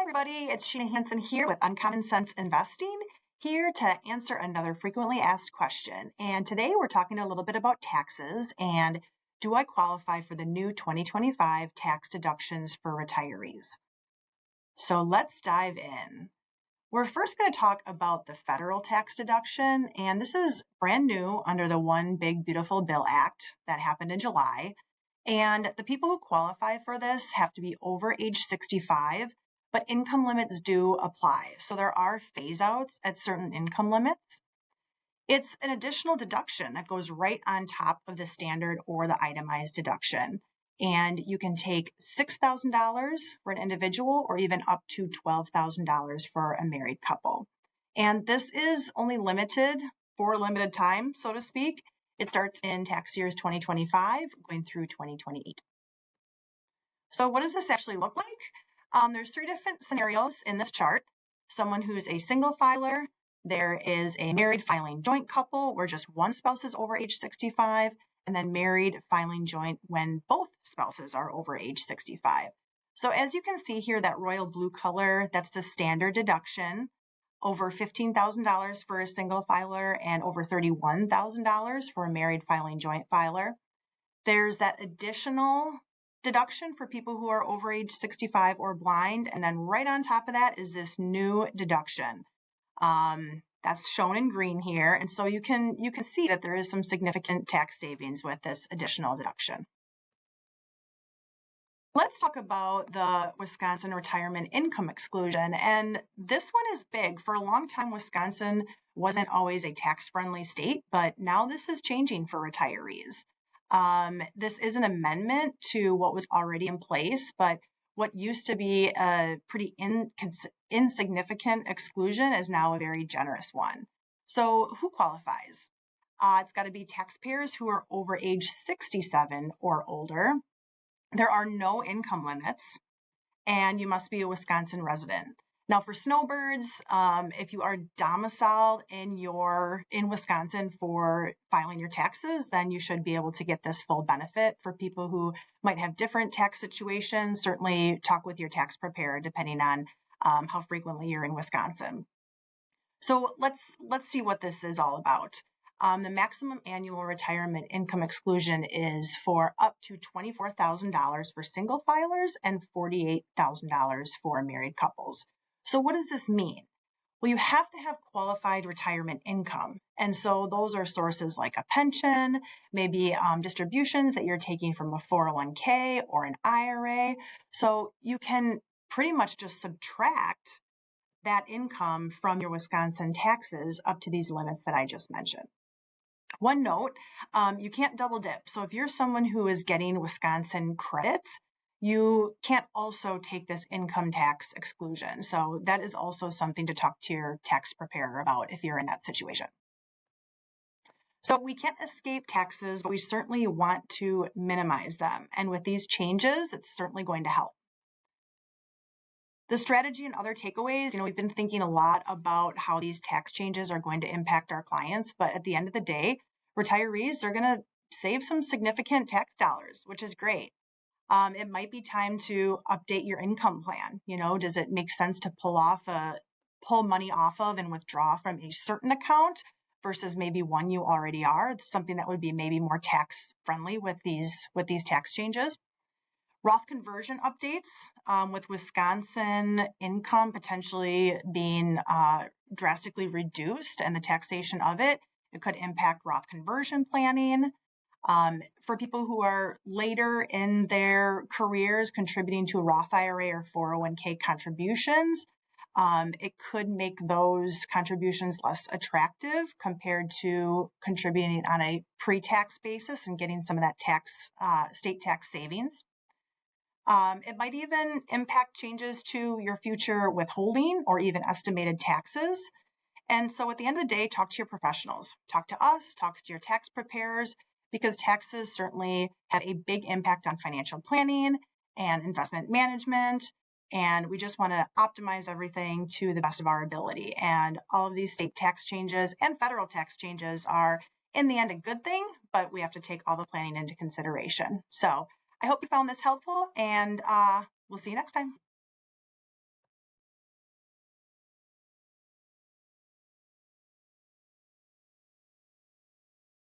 Hi everybody, it's Sheena Hansen here with Uncommon Sense Investing, here to answer another frequently asked question. And today we're talking a little bit about taxes and do I qualify for the new 2025 tax deductions for retirees? So let's dive in. We're first going to talk about the federal tax deduction, and this is brand new under the One Big Beautiful Bill Act that happened in July. And the people who qualify for this have to be over age 65, but income limits do apply. So there are phase outs at certain income limits. It's an additional deduction that goes right on top of the standard or the itemized deduction. And you can take $6,000 for an individual or even up to $12,000 for a married couple. And this is only limited for a limited time, so to speak. It starts in tax years 2025 going through 2028. So what does this actually look like? There's three different scenarios in this chart. Someone who's a single filer, there is a married filing joint couple where just one spouse is over age 65, and then married filing joint when both spouses are over age 65. So as you can see here, that royal blue color, that's the standard deduction. Over $15,000 for a single filer and over $31,000 for a married filing joint filer. There's that additional deduction for people who are over age 65 or blind. And then right on top of that is this new deduction. That's shown in green here. And so you can see that there is some significant tax savings with this additional deduction. Let's talk about the Wisconsin retirement income exclusion. And this one is big. For a long time, Wisconsin wasn't always a tax-friendly state, but now this is changing for retirees. This is an amendment to what was already in place, but what used to be a pretty insignificant exclusion is now a very generous one. So who qualifies? It's got to be taxpayers who are over age 67 or older. There are no income limits, and you must be a Wisconsin resident. Now, for snowbirds, if you are domiciled in Wisconsin for filing your taxes, then you should be able to get this full benefit. For people who might have different tax situations, certainly talk with your tax preparer depending on how frequently you're in Wisconsin. So let's see what this is all about. The maximum annual retirement income exclusion is for up to $24,000 for single filers and $48,000 for married couples. So what does this mean? Well, you have to have qualified retirement income. And so those are sources like a pension, maybe distributions that you're taking from a 401k or an IRA. So you can pretty much just subtract that income from your Wisconsin taxes up to these limits that I just mentioned. One note, you can't double dip. So if you're someone who is getting Wisconsin credits, you can't also take this income tax exclusion. So that is also something to talk to your tax preparer about if you're in that situation. So we can't escape taxes, but we certainly want to minimize them. And with these changes, it's certainly going to help. The strategy and other takeaways, we've been thinking a lot about how these tax changes are going to impact our clients, but at the end of the day, retirees, they're going to save some significant tax dollars, which is great. It might be time to update your income plan. Does it make sense to pull money off of and withdraw from a certain account versus maybe one you already are? It's something that would be maybe more tax friendly with these tax changes. Roth conversion updates with Wisconsin income potentially being drastically reduced and the taxation of it could impact Roth conversion planning. For people who are later in their careers contributing to a Roth IRA or 401k contributions, it could make those contributions less attractive compared to contributing on a pre-tax basis and getting some of that state tax savings. It might even impact changes to your future withholding or even estimated taxes. And so at the end of the day, talk to your professionals. Talk to us, talk to your tax preparers, because taxes certainly have a big impact on financial planning and investment management. And we just want to optimize everything to the best of our ability. And all of these state tax changes and federal tax changes are, in the end, a good thing, but we have to take all the planning into consideration. So I hope you found this helpful, and we'll see you next time.